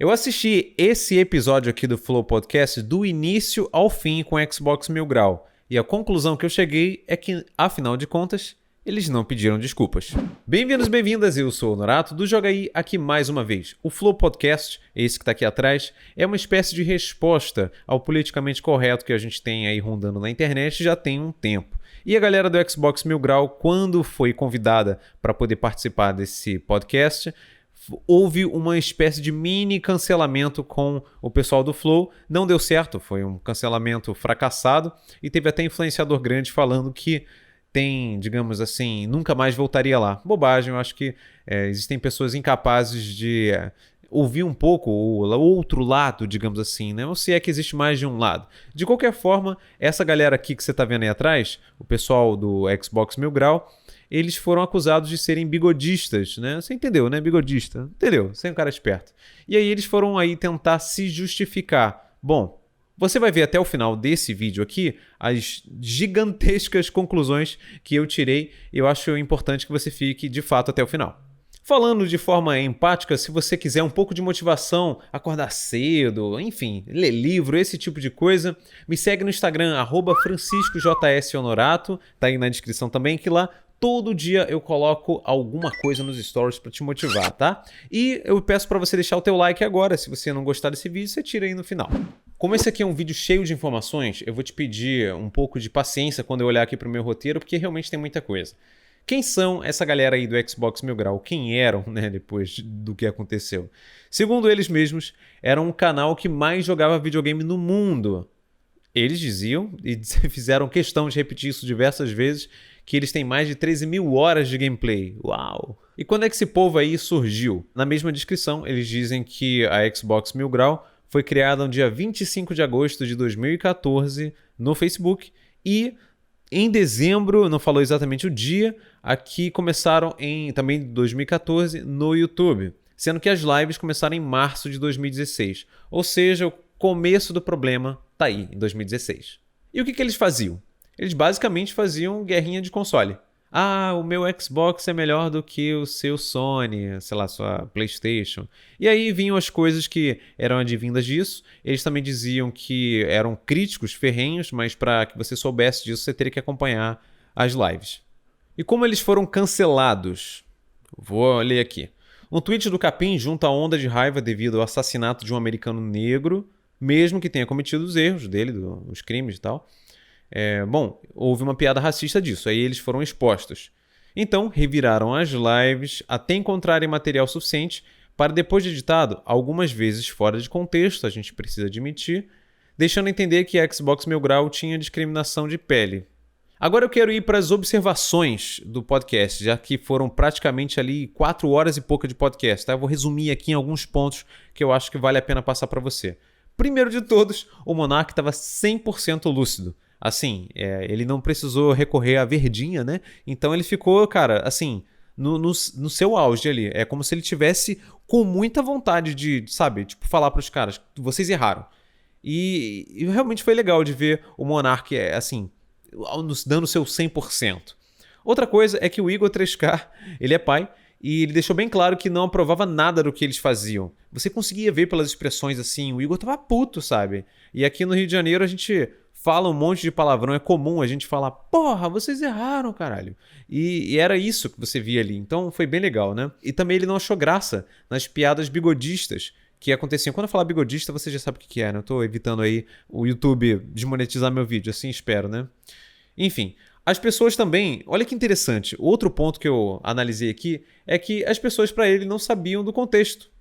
Eu assisti esse episódio aqui do Flow Podcast do início ao fim com o Xbox Mil Grau. E a conclusão que eu cheguei é que, afinal de contas, eles não pediram desculpas. Bem-vindos, bem-vindas, eu sou o Norato do Joga Aí aqui mais uma vez. O Flow Podcast, esse que está aqui atrás, é uma espécie de resposta ao politicamente correto que a gente tem aí rondando na internet já tem um tempo. E a galera do Xbox Mil Grau, quando foi convidada para poder participar desse podcast, houve uma espécie de mini cancelamento com o pessoal do Flow. Não deu certo, foi um cancelamento fracassado e teve até influenciador grande falando que tem, digamos assim, nunca mais voltaria lá. Bobagem, eu acho que existem pessoas incapazes de ouvir um pouco o outro lado, digamos assim, né? Ou se é que existe mais de um lado. De qualquer forma, essa galera aqui que você está vendo aí atrás, o pessoal do Xbox Mil Grau, eles foram acusados de serem bigodistas, né? Você entendeu, né? Bigodista. Entendeu? Você é um cara esperto. E aí eles foram aí tentar se justificar. Bom, você vai ver até o final desse vídeo aqui as gigantescas conclusões que eu tirei. Eu acho importante que você fique de fato até o final. Falando de forma empática, se você quiser um pouco de motivação, acordar cedo, enfim, ler livro, esse tipo de coisa, me segue no Instagram, @FranciscoJSHonorato, tá aí na descrição também, que lá todo dia eu coloco alguma coisa nos stories para te motivar, tá? E eu peço para você deixar o teu like agora, se você não gostar desse vídeo, você tira aí no final. Como esse aqui é um vídeo cheio de informações, eu vou te pedir um pouco de paciência quando eu olhar aqui para o meu roteiro, porque realmente tem muita coisa. Quem são essa galera aí do Xbox Mil Grau? Quem eram, né, depois do que aconteceu? Segundo eles mesmos, era um canal que mais jogava videogame no mundo. Eles diziam, e fizeram questão de repetir isso diversas vezes, que eles têm mais de 13 mil horas de gameplay. Uau! E quando é que esse povo aí surgiu? Na mesma descrição, eles dizem que a Xbox Mil Grau foi criada no dia 25 de agosto de 2014 no Facebook e em dezembro, não falou exatamente o dia, aqui começaram em também 2014 no YouTube, sendo que as lives começaram em março de 2016. Ou seja, o começo do problema tá aí, em 2016. E o que eles faziam? Eles basicamente faziam guerrinha de console. Ah, o meu Xbox é melhor do que o seu Sony, sei lá, sua PlayStation. E aí vinham as coisas que eram advindas disso. Eles também diziam que eram críticos ferrenhos, mas para que você soubesse disso, você teria que acompanhar as lives. E como eles foram cancelados? Vou ler aqui. Um tweet do Capim junta a onda de raiva devido ao assassinato de um americano negro, mesmo que tenha cometido os erros dele, os crimes e tal. Bom, houve uma piada racista disso, aí eles foram expostos. Então, reviraram as lives até encontrarem material suficiente para, depois de editado, algumas vezes fora de contexto, a gente precisa admitir, deixando entender que a Xbox Mil Grau tinha discriminação de pele. Agora eu quero ir para as observações do podcast, já que foram praticamente ali 4 horas e pouca de podcast, tá? Eu vou resumir aqui em alguns pontos que eu acho que vale a pena passar para você. Primeiro de todos, o Monark estava 100% lúcido. Assim, ele não precisou recorrer à verdinha, né? Então ele ficou, cara, assim, no seu auge ali. É como se ele tivesse com muita vontade de, sabe, tipo, falar pros caras, vocês erraram. E realmente foi legal de ver o Monark, assim, dando o seu 100%. Outra coisa é que o Igor 3K, ele é pai, e ele deixou bem claro que não aprovava nada do que eles faziam. Você conseguia ver pelas expressões assim, o Igor tava puto, sabe? E aqui no Rio de Janeiro a gente fala um monte de palavrão, é comum a gente falar, porra, vocês erraram, caralho. E era isso que você via ali, então foi bem legal, né? E também ele não achou graça nas piadas bigodistas que aconteciam. Quando eu falar bigodista, você já sabe o que é, né? Eu tô evitando aí o YouTube desmonetizar meu vídeo, assim espero, né? Enfim, as pessoas também, olha que interessante, outro ponto que eu analisei aqui é que as pessoas para ele não sabiam do contexto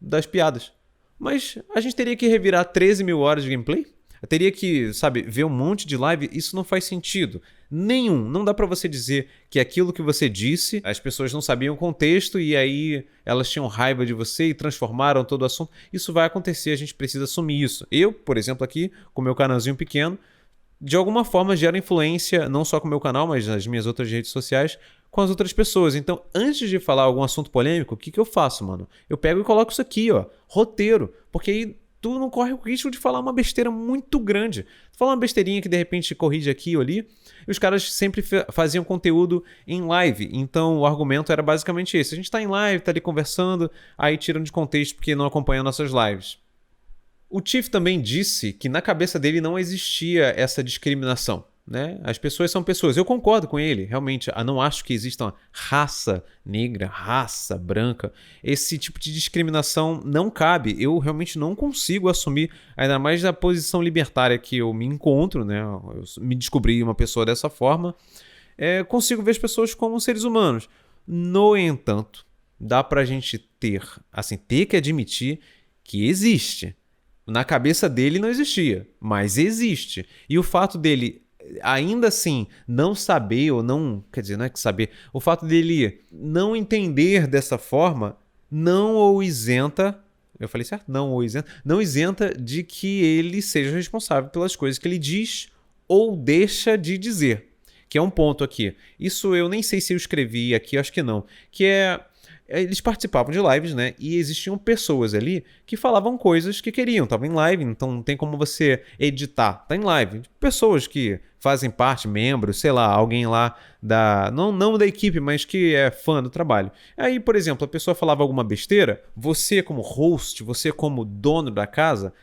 das piadas. Mas a gente teria que revirar 13 mil horas de gameplay? Eu teria que, sabe, ver um monte de live, isso não faz sentido nenhum. Não dá pra você dizer que aquilo que você disse, as pessoas não sabiam o contexto e aí elas tinham raiva de você e transformaram todo o assunto. Isso vai acontecer, a gente precisa assumir isso. Eu, por exemplo, aqui, com meu canalzinho pequeno, de alguma forma gera influência, não só com o meu canal, mas nas minhas outras redes sociais, com as outras pessoas. Então, antes de falar algum assunto polêmico, o que eu faço, mano? Eu pego e coloco isso aqui, ó, roteiro, porque aí tu não corre o risco de falar uma besteira muito grande. Tu fala uma besteirinha que de repente corrige aqui ou ali. E os caras sempre faziam conteúdo em live. Então o argumento era basicamente esse. A gente tá em live, tá ali conversando, aí tiram de contexto porque não acompanham nossas lives. O Tiff também disse que na cabeça dele não existia essa discriminação, né? As pessoas são pessoas. Eu concordo com ele, realmente. Eu não acho que exista uma raça negra, raça branca. Esse tipo de discriminação não cabe. Eu realmente não consigo assumir, ainda mais na posição libertária que eu me encontro, né? Eu me descobri uma pessoa dessa forma. Consigo ver as pessoas como seres humanos. No entanto, dá pra gente ter que admitir que existe. Na cabeça dele não existia, mas existe. E o fato dele, ainda assim, não saber ou não... Quer dizer, não é que saber. O fato dele não entender dessa forma não o isenta... Eu falei certo? Não o isenta. Não isenta de que ele seja responsável pelas coisas que ele diz ou deixa de dizer. Que é um ponto aqui. Isso eu nem sei se eu escrevi aqui, acho que não. Que é... Eles participavam de lives, né? E existiam pessoas ali que falavam coisas que queriam. Estavam em live, então não tem como você editar. Tá em live. Pessoas que fazem parte, membros, sei lá, alguém lá da... Não da equipe, mas que é fã do trabalho. Aí, por exemplo, a pessoa falava alguma besteira, você como host, você como dono da casa,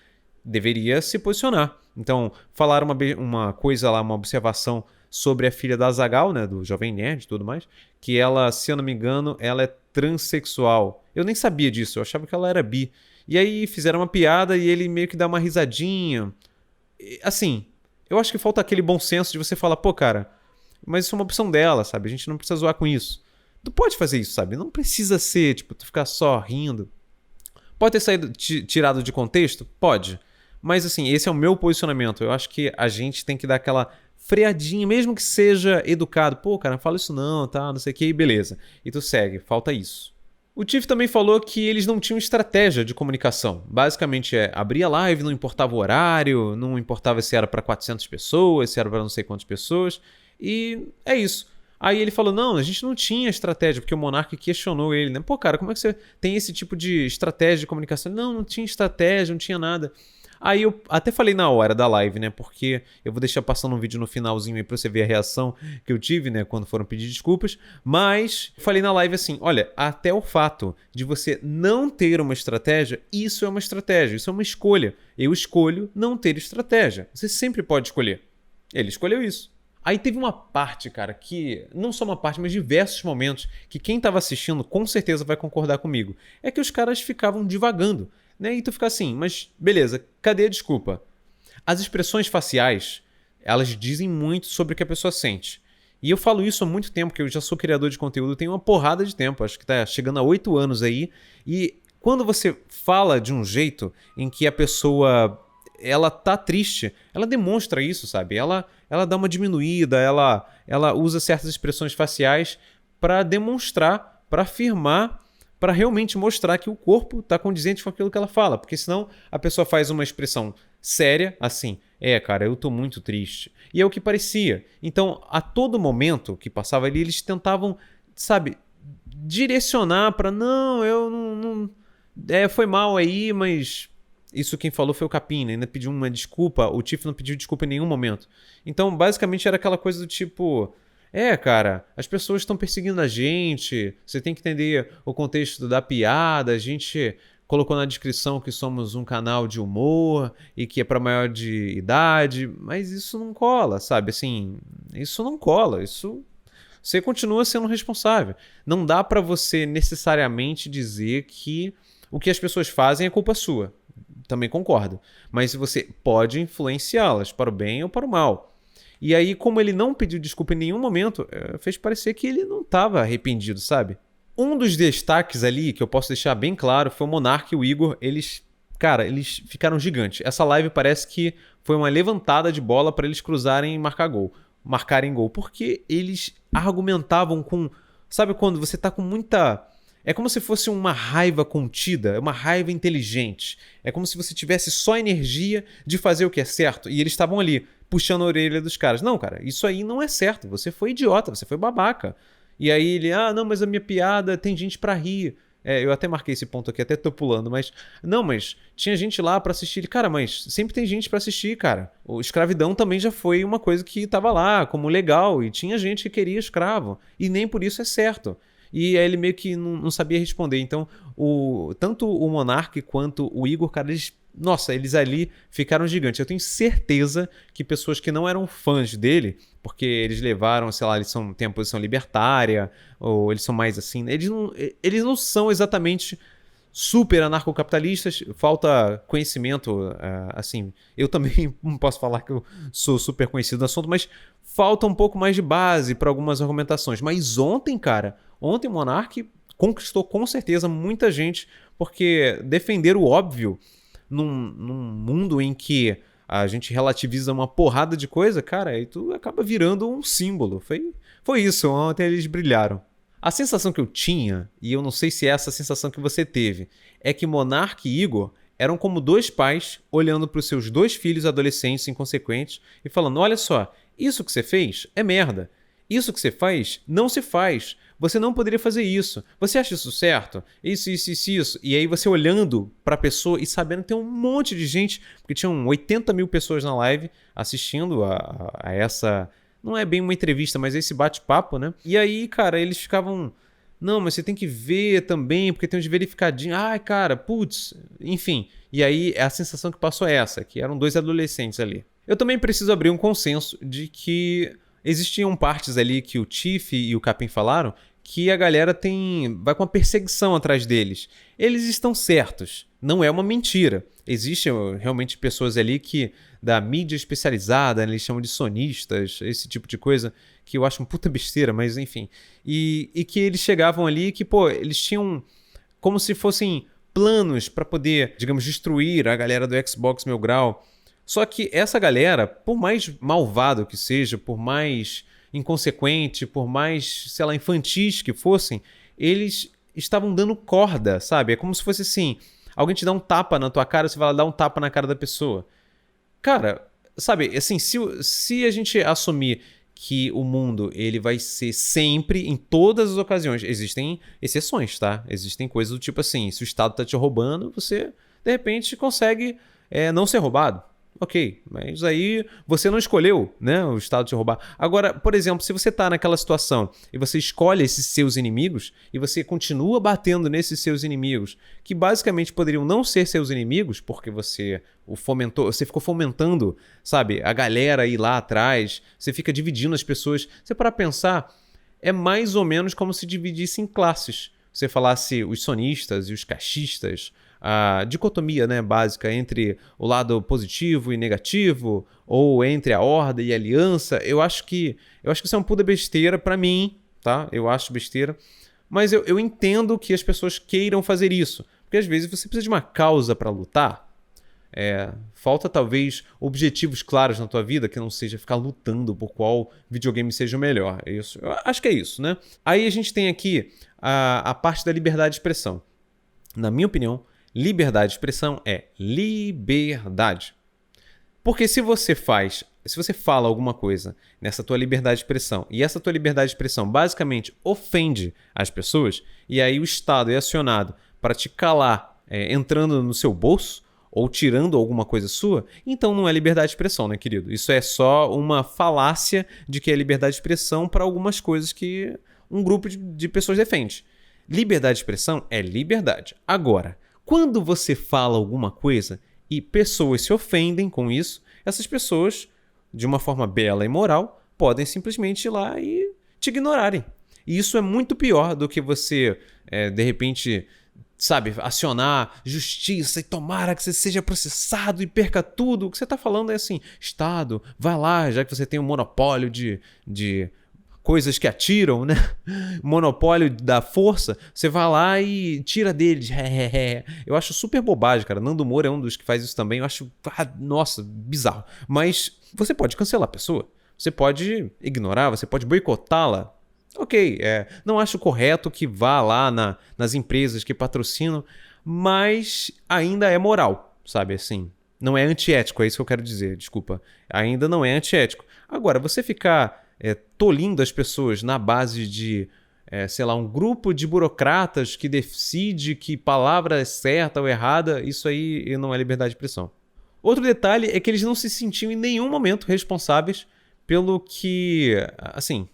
deveria se posicionar. Então, falaram uma coisa lá, uma observação sobre a filha da Azaghal, né, do Jovem Nerd e tudo mais, que ela, se eu não me engano, ela é transexual. Eu nem sabia disso, eu achava que ela era bi. E aí fizeram uma piada e ele meio que dá uma risadinha. Assim, eu acho que falta aquele bom senso de você falar, pô, cara, mas isso é uma opção dela, sabe? A gente não precisa zoar com isso. Tu pode fazer isso, sabe? Não precisa ser, tipo, tu ficar só rindo. Pode ter saído tirado de contexto? Pode. Mas assim, esse é o meu posicionamento. Eu acho que a gente tem que dar aquela freadinha, mesmo que seja educado. Pô, cara, não fala isso não, tá? Não sei o que, beleza. E tu segue, falta isso. O Tiff também falou que eles não tinham estratégia de comunicação. Basicamente abria live, não importava o horário, não importava se era para 400 pessoas, se era para não sei quantas pessoas. E é isso. Aí ele falou, não, a gente não tinha estratégia, porque o Monark questionou ele, né? Pô, cara, como é que você tem esse tipo de estratégia de comunicação? Não tinha estratégia, não tinha nada. Aí eu até falei na hora da live, né? Porque eu vou deixar passando um vídeo no finalzinho aí pra você ver a reação que eu tive, né? Quando foram pedir desculpas. Mas falei na live assim, olha, até o fato de você não ter uma estratégia, isso é uma estratégia, isso é uma escolha. Eu escolho não ter estratégia. Você sempre pode escolher. Ele escolheu isso. Aí teve uma parte, cara, que... Não só uma parte, mas diversos momentos que quem tava assistindo com certeza vai concordar comigo. É que os caras ficavam divagando, né? E tu fica assim, mas beleza, cadê a desculpa? As expressões faciais, elas dizem muito sobre o que a pessoa sente. E eu falo isso há muito tempo, que eu já sou criador de conteúdo, tenho uma porrada de tempo, acho que tá chegando a 8 anos aí. E quando você fala de um jeito em que a pessoa... ela tá triste, ela demonstra isso, sabe? Ela dá uma diminuída, ela usa certas expressões faciais para demonstrar, para afirmar, para realmente mostrar que o corpo tá condizente com aquilo que ela fala. Porque senão a pessoa faz uma expressão séria, assim, cara, eu tô muito triste. E é o que parecia. Então, a todo momento que passava ali, eles tentavam, sabe, direcionar para não, eu não foi mal aí, mas... Isso quem falou foi o Capim, né? Ainda pediu uma desculpa. O Tiff não pediu desculpa em nenhum momento. Então, basicamente, era aquela coisa do tipo... cara, as pessoas estão perseguindo a gente. Você tem que entender o contexto da piada. A gente colocou na descrição que somos um canal de humor e que é para maior de idade. Mas isso não cola, sabe? Assim, isso não cola. Isso... Você continua sendo responsável. Não dá para você necessariamente dizer que o que as pessoas fazem é culpa sua. Também concordo. Mas você pode influenciá-las para o bem ou para o mal. E aí, como ele não pediu desculpa em nenhum momento, fez parecer que ele não estava arrependido, sabe? Um dos destaques ali, que eu posso deixar bem claro, foi o Monark e o Igor. Eles ficaram gigantes. Essa live parece que foi uma levantada de bola para eles cruzarem e marcarem gol. Porque eles argumentavam com... Sabe quando você tá com muita... É como se fosse uma raiva contida, uma raiva inteligente. É como se você tivesse só energia de fazer o que é certo. E eles estavam ali, puxando a orelha dos caras. Não, cara, isso aí não é certo. Você foi idiota, você foi babaca. E aí ele, não, mas a minha piada tem gente pra rir. Eu até marquei esse ponto aqui, até tô pulando, mas... Não, mas tinha gente lá pra assistir. Cara, mas sempre tem gente pra assistir, cara. O escravidão também já foi uma coisa que tava lá, como legal, e tinha gente que queria escravo. E nem por isso é certo. E aí ele meio que não sabia responder. Então, tanto o Monark quanto o Igor, cara, eles ali ficaram gigantes. Eu tenho certeza que pessoas que não eram fãs dele, porque eles levaram, sei lá, têm a posição libertária, ou eles são mais assim, eles não são exatamente super anarcocapitalistas, falta conhecimento, assim, eu também não posso falar que eu sou super conhecido no assunto, mas falta um pouco mais de base para algumas argumentações. Mas ontem, cara, ontem o Monark conquistou com certeza muita gente, porque defender o óbvio num mundo em que a gente relativiza uma porrada de coisa, cara, aí tu acaba virando um símbolo. Foi isso, ontem eles brilharam. A sensação que eu tinha, e eu não sei se é essa a sensação que você teve, é que Monark e Igor eram como dois pais olhando para os seus dois filhos adolescentes inconsequentes e falando: olha só, isso que você fez é merda. Isso que você faz não se faz. Você não poderia fazer isso. Você acha isso certo? Isso. E aí você olhando pra pessoa e sabendo que tem um monte de gente, porque tinham 80 mil pessoas na live assistindo a essa... Não é bem uma entrevista, mas esse bate-papo, né? E aí, cara, eles ficavam... Não, mas você tem que ver também, porque tem uns verificadinhos. Ai, cara, putz, enfim. E aí a sensação que passou é essa, que eram dois adolescentes ali. Eu também preciso abrir um consenso de que existiam partes ali que o Tiff e o Capim falaram que a galera vai com uma perseguição atrás deles. Eles estão certos. Não é uma mentira. Existem realmente pessoas ali que, da mídia especializada, eles chamam de sonistas, esse tipo de coisa, que eu acho uma puta besteira, mas enfim. E que eles chegavam ali que, pô, eles tinham como se fossem planos para poder, digamos, destruir a galera do Xbox Mil Grau. Só que essa galera, por mais malvado que seja, por mais inconsequente, por mais, sei lá, infantis que fossem, eles estavam dando corda, sabe? É como se fosse assim, alguém te dá um tapa na tua cara, você vai lá dar um tapa na cara da pessoa. Cara, sabe, assim, se a gente assumir que o mundo ele vai ser sempre, em todas as ocasiões, existem exceções, tá? Existem coisas do tipo assim, se o Estado tá te roubando, você, de repente, consegue não ser roubado. Ok, mas aí você não escolheu, né, o Estado te roubar. Agora, por exemplo, se você está naquela situação e você escolhe esses seus inimigos e você continua batendo nesses seus inimigos, que basicamente poderiam não ser seus inimigos, porque você você ficou fomentando, sabe, a galera aí lá atrás, você fica dividindo as pessoas. Você para pensar, é mais ou menos como se dividisse em classes. Você falasse os sonistas e os caixistas, a dicotomia, né, básica entre o lado positivo e negativo, ou entre a horda e a aliança, eu acho que isso é uma puta besteira pra mim, tá? Eu acho besteira. Mas eu entendo que as pessoas queiram fazer isso. Porque às vezes você precisa de uma causa pra lutar. Falta talvez objetivos claros na tua vida, que não seja ficar lutando por qual videogame seja o melhor. Eu acho que é isso, né? Aí a gente tem aqui a parte da liberdade de expressão. Na minha opinião, liberdade de expressão é liberdade. Porque se você fala alguma coisa nessa tua liberdade de expressão, e essa tua liberdade de expressão basicamente ofende as pessoas, e aí o Estado é acionado para te calar, entrando no seu bolso, ou tirando alguma coisa sua, então não é liberdade de expressão, né, querido? Isso é só uma falácia de que é liberdade de expressão para algumas coisas que um grupo de pessoas defende. Liberdade de expressão é liberdade. Agora, quando você fala alguma coisa e pessoas se ofendem com isso, essas pessoas, de uma forma bela e moral, podem simplesmente ir lá e te ignorarem. E isso é muito pior do que você, de repente, sabe, acionar justiça e tomara que você seja processado e perca tudo. O que você está falando é assim, Estado, vai lá, já que você tem um monopólio de coisas que atiram, né? Monopólio da força, você vai lá e tira deles. Eu acho super bobagem, cara. Nando Moura é um dos que faz isso também. Eu acho, nossa, bizarro. Mas você pode cancelar a pessoa. Você pode ignorar, você pode boicotá-la. Ok, não acho correto que vá lá nas empresas que patrocinam, mas ainda é moral, sabe, assim. Não é antiético, é isso que eu quero dizer, desculpa. Ainda não é antiético. Agora, você ficar tolindo as pessoas na base de sei lá, um grupo de burocratas que decide que palavra é certa ou errada, isso aí não é liberdade de expressão. Outro detalhe é que eles não se sentiam em nenhum momento responsáveis pelo que, assim,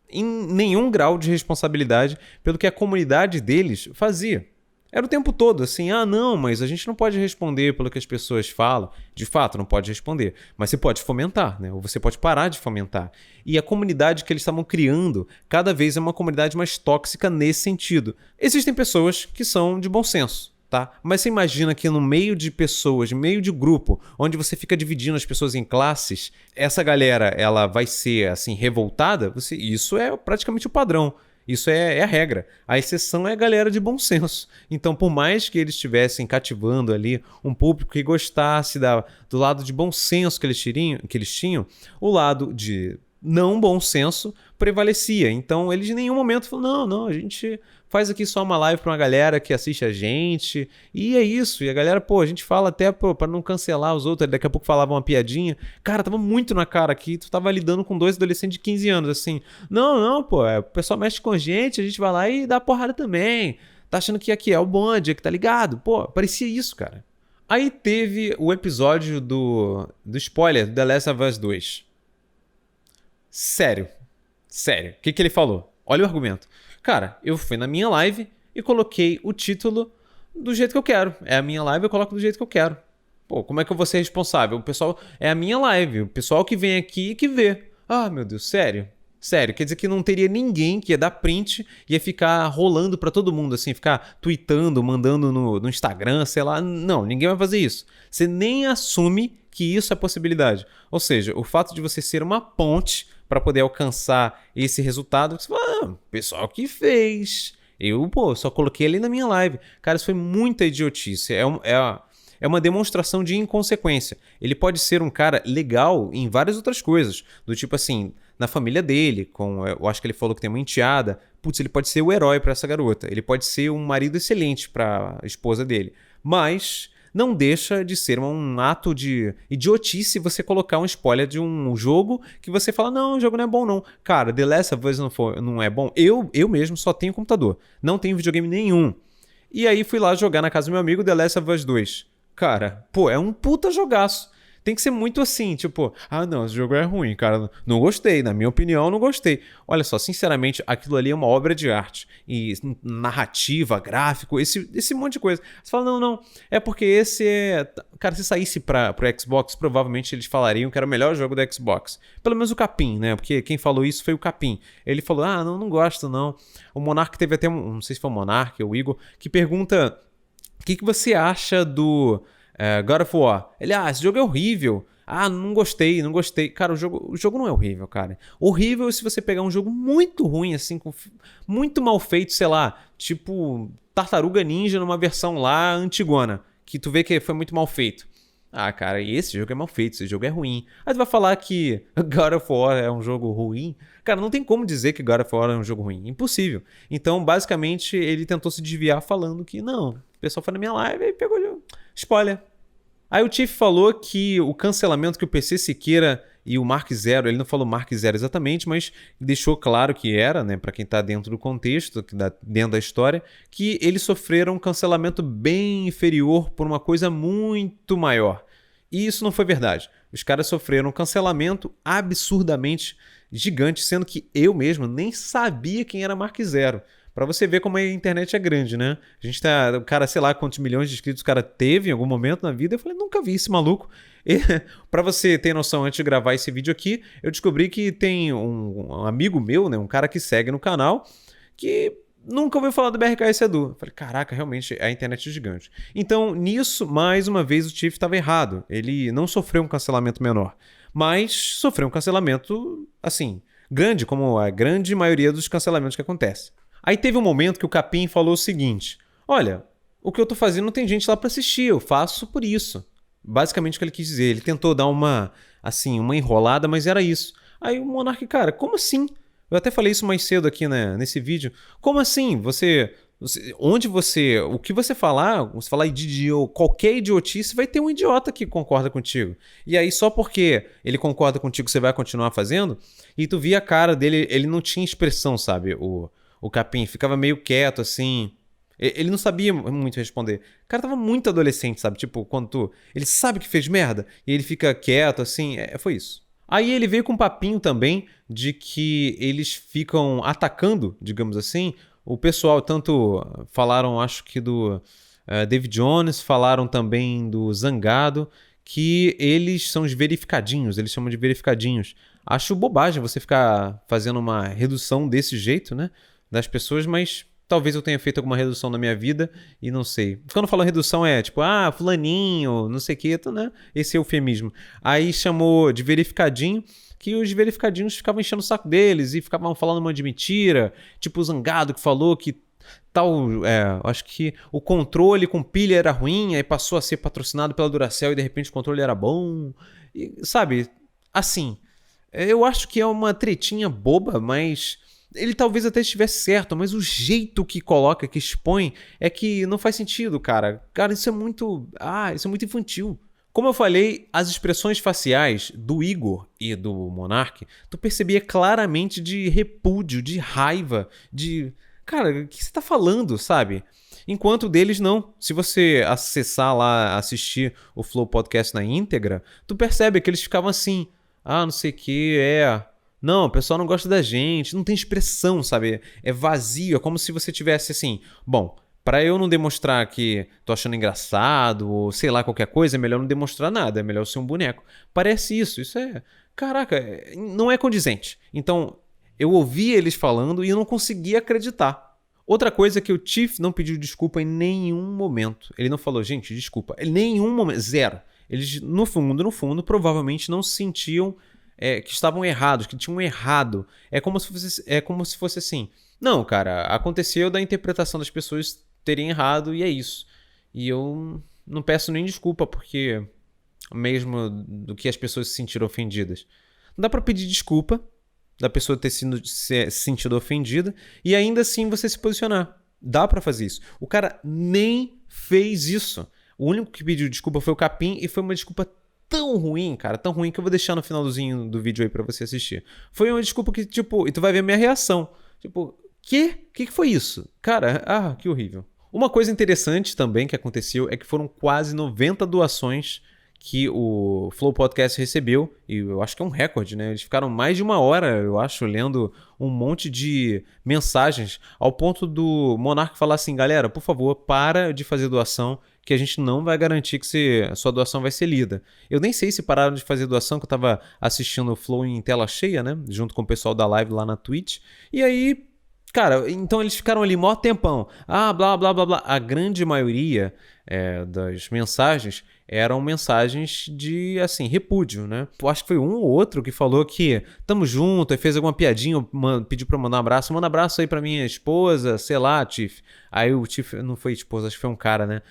em nenhum grau de responsabilidade pelo que a comunidade deles fazia. Era o tempo todo assim, não, mas a gente não pode responder pelo que as pessoas falam. De fato, não pode responder. Mas você pode fomentar, né? Ou você pode parar de fomentar. E a comunidade que eles estavam criando, cada vez é uma comunidade mais tóxica nesse sentido. Existem pessoas que são de bom senso, tá? Mas você imagina que no meio de pessoas, no meio de grupo, onde você fica dividindo as pessoas em classes, essa galera, ela vai ser, assim, revoltada? Isso é praticamente o padrão. Isso é a regra. A exceção é a galera de bom senso. Então, por mais que eles estivessem cativando ali um público que gostasse do lado de bom senso que eles tinham, o lado de não bom senso prevalecia. Então, eles em nenhum momento falaram, não, a gente faz aqui só uma live pra uma galera que assiste a gente, e é isso. E a galera, a gente fala até pra não cancelar os outros, daqui a pouco falava uma piadinha. Cara, tava muito na cara aqui, tu tava lidando com 2 adolescentes de 15 anos, assim. Não, o pessoal mexe com a gente vai lá e dá porrada também. Tá achando que aqui é o bonde, que tá ligado? Parecia isso, cara. Aí teve o episódio do spoiler do The Last of Us 2. Sério. O que ele falou? Olha o argumento. Cara, eu fui na minha live e coloquei o título do jeito que eu quero. É a minha live, eu coloco do jeito que eu quero. Como é que eu vou ser responsável? O pessoal, é a minha live, o pessoal que vem aqui e que vê. Meu Deus, sério? Sério, quer dizer que não teria ninguém que ia dar print, ia ficar rolando pra todo mundo, assim, ficar tweetando, mandando no Instagram, sei lá. Não, ninguém vai fazer isso. Você nem assume que isso é possibilidade. Ou seja, o fato de você ser uma ponte para poder alcançar esse resultado, você fala, pessoal que fez. Eu, só coloquei ali na minha live. Cara, isso foi muita idiotice. É uma demonstração de inconsequência. Ele pode ser um cara legal em várias outras coisas. Do tipo assim, na família dele, eu acho que ele falou que tem uma enteada. Putz, ele pode ser o herói para essa garota. Ele pode ser um marido excelente para a esposa dele. Mas não deixa de ser um ato de idiotice você colocar um spoiler de um jogo que você fala, não, o jogo não é bom não. Cara, The Last of Us não é bom. Eu mesmo só tenho computador. Não tenho videogame nenhum. E aí fui lá jogar na casa do meu amigo The Last of Us 2. Cara, é um puta jogaço. Tem que ser muito assim, tipo, não, esse jogo é ruim, cara. Não gostei, na minha opinião, não gostei. Olha só, sinceramente, aquilo ali é uma obra de arte. E narrativa, gráfico, esse monte de coisa. Você fala, não, é porque esse é... Cara, se saísse pro Xbox, provavelmente eles falariam que era o melhor jogo do Xbox. Pelo menos o Capim, né? Porque quem falou isso foi o Capim. Ele falou, não gosto, não. O Monark teve até não sei se foi o Monark ou o Igor, que pergunta, o que você acha do... God of War. Ele, esse jogo é horrível. Não gostei. Cara, o jogo não é horrível, cara. Horrível é se você pegar um jogo muito ruim, assim, muito mal feito, sei lá, tipo Tartaruga Ninja numa versão lá antigona, que tu vê que foi muito mal feito. Cara, esse jogo é mal feito, esse jogo é ruim. Aí tu vai falar que God of War é um jogo ruim? Cara, não tem como dizer que God of War é um jogo ruim. Impossível. Então, basicamente, ele tentou se desviar falando que não. O pessoal foi na minha live e pegou spoiler. Aí o Tiff falou que o cancelamento que o PC Siqueira e o Mark Zero, ele não falou Mark Zero exatamente, mas deixou claro que era, né, para quem tá dentro do contexto, dentro da história, que eles sofreram um cancelamento bem inferior por uma coisa muito maior. E isso não foi verdade. Os caras sofreram um cancelamento absurdamente gigante, sendo que eu mesmo nem sabia quem era Mark Zero. Pra você ver como a internet é grande, né? A gente tá... O cara, sei lá quantos milhões de inscritos o cara teve em algum momento na vida. Eu falei, nunca vi esse maluco. E, pra você ter noção, antes de gravar esse vídeo aqui, eu descobri que tem um amigo meu, né? Um cara que segue no canal, que nunca ouviu falar do BRKS Edu. Eu falei, caraca, realmente, a internet é gigante. Então, nisso, mais uma vez, o Tiff estava errado. Ele não sofreu um cancelamento menor, mas sofreu um cancelamento, assim, grande, como a grande maioria dos cancelamentos que acontece. Aí teve um momento que o Capim falou o seguinte, olha, o que eu tô fazendo não tem gente lá pra assistir, eu faço por isso. Basicamente o que ele quis dizer, ele tentou dar uma enrolada, mas era isso. Aí o Monark, cara, como assim? Eu até falei isso mais cedo aqui, né, nesse vídeo. Como assim? O que você falar de qualquer idiotice, vai ter um idiota que concorda contigo. E aí só porque ele concorda contigo, você vai continuar fazendo? E tu via a cara dele, ele não tinha expressão, sabe? o Capim. Ficava meio quieto, assim. Ele não sabia muito responder. O cara tava muito adolescente, sabe? Tipo, quando ele sabe que fez merda e ele fica quieto, assim. Foi isso. Aí ele veio com um papinho também de que eles ficam atacando, digamos assim, o pessoal. Tanto falaram, acho que do David Jones, falaram também do Zangado, que eles são os verificadinhos, eles chamam de verificadinhos. Acho bobagem você ficar fazendo uma redução desse jeito, né, das pessoas, mas talvez eu tenha feito alguma redução na minha vida e não sei. Quando eu falo redução é tipo, fulaninho, não sei o que, né, esse eufemismo. Aí chamou de verificadinho, que os verificadinhos ficavam enchendo o saco deles e ficavam falando um monte de mentira, tipo o Zangado que falou que tal, acho que o controle com pilha era ruim, aí passou a ser patrocinado pela Duracell e de repente o controle era bom. E, sabe, assim, eu acho que é uma tretinha boba, mas ele talvez até estivesse certo, mas o jeito que coloca, que expõe, é que não faz sentido, cara. Cara, isso é muito infantil. Como eu falei, as expressões faciais do Igor e do Monark, tu percebia claramente de repúdio, de raiva, de... Cara, o que você tá falando, sabe? Enquanto deles não. Se você acessar lá, assistir o Flow Podcast na íntegra, tu percebe que eles ficavam assim, não sei o que, não, o pessoal não gosta da gente, não tem expressão, sabe? É vazio, é como se você tivesse assim, bom, pra eu não demonstrar que tô achando engraçado, ou sei lá, qualquer coisa, é melhor não demonstrar nada, é melhor ser um boneco. Parece isso é... Caraca, não é condizente. Então, eu ouvi eles falando e eu não conseguia acreditar. Outra coisa é que o Chief não pediu desculpa em nenhum momento. Ele não falou, gente, desculpa. Em nenhum momento, zero. Eles, no fundo, provavelmente não se sentiam que estavam errados, que tinham errado. É como se fosse assim. Não, cara, aconteceu da interpretação das pessoas terem errado e é isso. E eu não peço nem desculpa, porque mesmo do que as pessoas se sentiram ofendidas. Não dá pra pedir desculpa da pessoa ter se sentido ofendida e ainda assim você se posicionar. Dá pra fazer isso. O cara nem fez isso. O único que pediu desculpa foi o Capim e foi uma desculpa tão ruim, cara, tão ruim que eu vou deixar no finalzinho do vídeo aí pra você assistir. Foi uma desculpa que, tipo, e tu vai ver a minha reação. Tipo, quê? O que foi isso? Cara, que horrível. Uma coisa interessante também que aconteceu é que foram quase 90 doações que o Flow Podcast recebeu, e eu acho que é um recorde, né? Eles ficaram mais de 1 hora, eu acho, lendo um monte de mensagens, ao ponto do Monark falar assim, galera, por favor, para de fazer doação, que a gente não vai garantir que a sua doação vai ser lida. Eu nem sei se pararam de fazer doação, que eu tava assistindo o Flow em tela cheia, né? Junto com o pessoal da live lá na Twitch, e aí... Cara, então eles ficaram ali mó tempão. Blá, blá, blá, blá. A grande maioria das mensagens eram mensagens de, assim, repúdio, né? Eu acho que foi um ou outro que falou que tamo junto, aí fez alguma piadinha, pediu pra eu mandar um abraço. Manda um abraço aí pra minha esposa, sei lá, Tiff. Aí o Tiff não foi esposa, acho que foi um cara, né?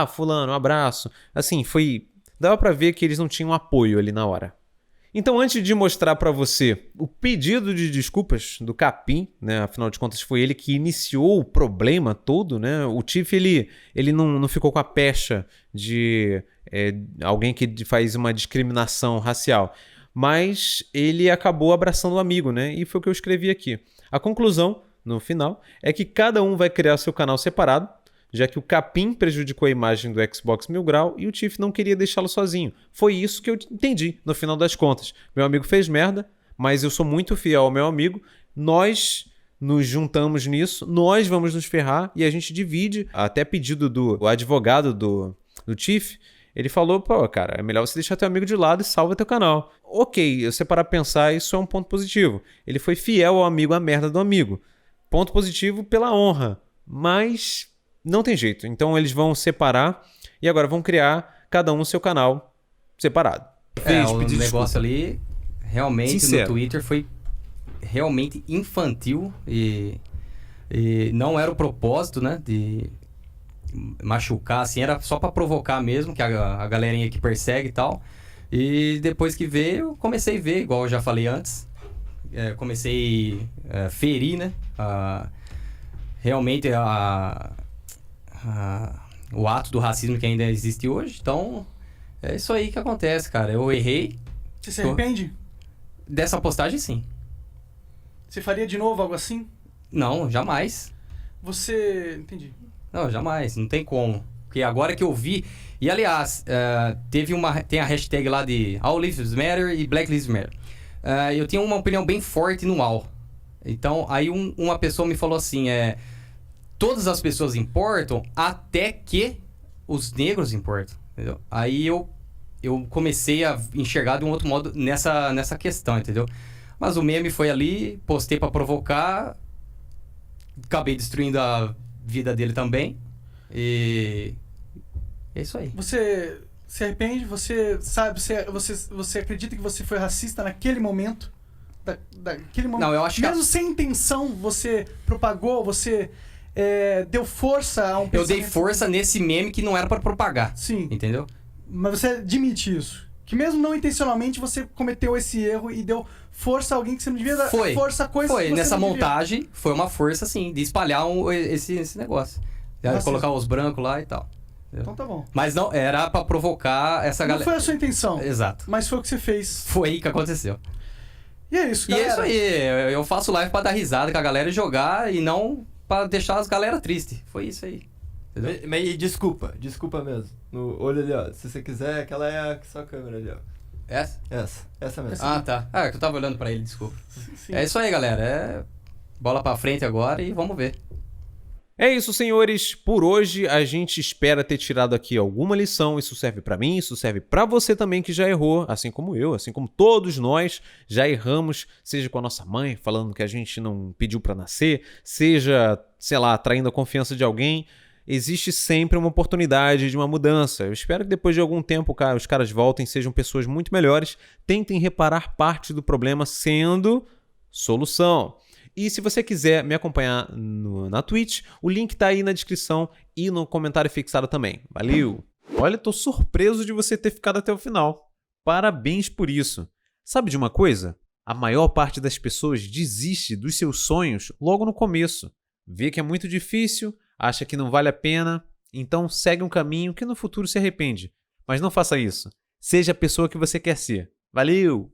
Fulano, um abraço. Assim, dava pra ver que eles não tinham apoio ali na hora. Então, antes de mostrar para você o pedido de desculpas do Capim, né? Afinal de contas foi ele que iniciou o problema todo, né? O Tiff, ele não ficou com a pecha de alguém que faz uma discriminação racial, mas ele acabou abraçando o amigo, né? E foi o que eu escrevi aqui. A conclusão, no final, é que cada um vai criar seu canal separado, já que o Capim prejudicou a imagem do Xbox Mil Grau e o Tiff não queria deixá-lo sozinho. Foi isso que eu entendi, no final das contas. Meu amigo fez merda, mas eu sou muito fiel ao meu amigo. Nós nos juntamos nisso, nós vamos nos ferrar e a gente divide. Até pedido do advogado do Tiff, ele falou, cara, é melhor você deixar teu amigo de lado e salva teu canal. Ok, você parar pra pensar, isso é um ponto positivo. Ele foi fiel ao amigo, à merda do amigo. Ponto positivo pela honra, mas... não tem jeito. Então eles vão separar e agora vão criar cada um o seu canal separado. O negócio ali realmente sincero. No Twitter foi realmente infantil e não era o propósito, né, de machucar, assim, era só pra provocar mesmo, que a galerinha que persegue e tal. E depois que veio, eu comecei a ver, igual eu já falei antes, comecei a ferir, né, realmente o ato do racismo que ainda existe hoje. Então, é isso aí que acontece, cara. Eu errei. Você se arrepende? Dessa postagem, sim. Você faria de novo algo assim? Não, jamais. Entendi. Não, jamais. Não tem como. Porque agora que eu vi... E, aliás, tem a hashtag lá de All Lives Matter e Black Lives Matter. Eu tinha uma opinião bem forte no All. Então, aí uma pessoa me falou assim, todas as pessoas importam até que os negros importam. Entendeu? Aí eu comecei a enxergar de um outro modo nessa questão, entendeu? Mas o meme foi ali, postei pra provocar, acabei destruindo a vida dele também. E é isso aí. Você se arrepende? Você sabe, você acredita que você foi racista naquele momento? Daquele momento? Não, eu acho mesmo sem intenção, você propagou, você deu força a um pensamento... Eu dei força nesse meme que não era pra propagar. Sim. Entendeu? Mas você admite isso? Que mesmo não intencionalmente você cometeu esse erro e deu força a alguém que você não devia dar força a coisas que você nessa não montagem, foi uma força, sim, de espalhar esse negócio. Colocar os brancos lá e tal. Então tá bom. Mas não, era pra provocar essa galera. Não foi a sua intenção. Exato. Mas foi o que você fez. Foi aí que aconteceu. E é isso, galera. E é isso aí. Eu faço live pra dar risada com a galera e jogar e não pra deixar as galera tristes. Foi isso aí. Mas desculpa mesmo. No olho ali, ó. Se você quiser, aquela é a sua câmera ali, ó. Essa? Essa mesmo. Ah, tá. É que eu tava olhando pra ele, desculpa. Sim. É isso aí, galera. Bola pra frente agora e vamos ver. É isso, senhores. Por hoje, a gente espera ter tirado aqui alguma lição. Isso serve pra mim, isso serve pra você também que já errou, assim como eu, assim como todos nós já erramos, seja com a nossa mãe, falando que a gente não pediu pra nascer, seja, sei lá, traindo a confiança de alguém. Existe sempre uma oportunidade de uma mudança. Eu espero que depois de algum tempo os caras voltem, sejam pessoas muito melhores, tentem reparar parte do problema sendo solução. E se você quiser me acompanhar na Twitch, o link tá aí na descrição e no comentário fixado também. Valeu! Olha, tô surpreso de você ter ficado até o final. Parabéns por isso. Sabe de uma coisa? A maior parte das pessoas desiste dos seus sonhos logo no começo. Vê que é muito difícil, acha que não vale a pena, então segue um caminho que no futuro se arrepende. Mas não faça isso. Seja a pessoa que você quer ser. Valeu!